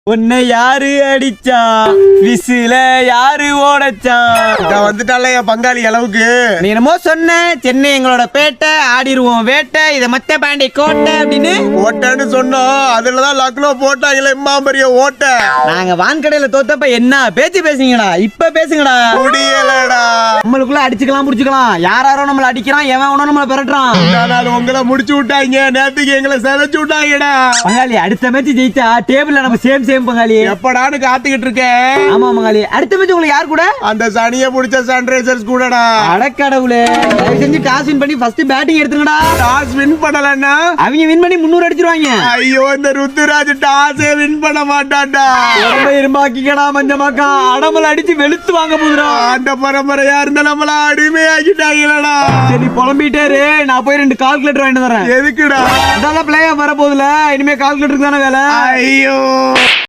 உன்னை யாரு அடிச்சா விசில யாரு ஓடச்சான் வந்துட்டால என் பங்காளி அளவுக்கு நீ என்னமோ சொன்ன சென்னை எங்களோட பேட்டை ஆடிருவோம் வேட்டை இத மத்த பாண்டி கோட்டை அப்படின்னு ஓட்டன்னு சொன்னோம். அதுலதான் லக்னோ போட்டாங்களே இம்மா பெரிய ஓட்ட. நாங்க வான்கடையில தோத்தப்ப என்ன பேச்சு பேசுங்கடா இப்ப பேசுங்கடா முடியலடா. நம்மளுக்குள்ள அடிச்சுக்கலாம் முடிச்சுக்கலாம் யாரோ நம்மள அடிக்கிறான் எவன் வேணும் நம்மள பெறட்டான். உங்களை முடிச்சு விட்டாங்க நேத்துக்கு எங்களை சிதைச்சு விட்டாங்கடா. பங்காளி அடுத்த மேட்ச் ஜெயிச்சா டேபிள்ல நம்ம சேம் சேம் பங்காளி எப்படான்னு காத்துக்கிட்டு இருக்கேன். ஆமா பங்காளி அடுத்த மேட்ச் உங்களுக்கு யார் கூட அந்த சனிய புடிச்ச சன்ரைசர்ஸ் கூடடா. அடக்கடவுளே தயவு செஞ்சு டாஸ் வின் பண்ணி ஃபர்ஸ்ட் பேட்டிங் எடுத்துங்கடா. டாஸ் வின் பண்ணலன்னா அவங்க வின் பண்ணி 300 அடிச்சிருவாங்க. ஐயோ இந்த ருத்துராஜ் டாஸே வின் பண்ண மாட்டான்டா. ரொம்ப இரும்பாக்கிக்கடா மஞ்சமாக்கா அடமல அடிச்சு வெளுத்து வாங்க போதுடா. அந்த பரம்பரையா இருந்த நம்மள அடிமையாக்கிட்டாங்களடா. சரி புலம்பிட்டே நான் போய் 2 கால்குலேட்டர் வாங்கிட்டு வரேன். எதுக்குடா? அதான் பிளேயர் வர போதுல இனிமே கால்குலேட்டருக்கு தானே வேலை. ஐயோ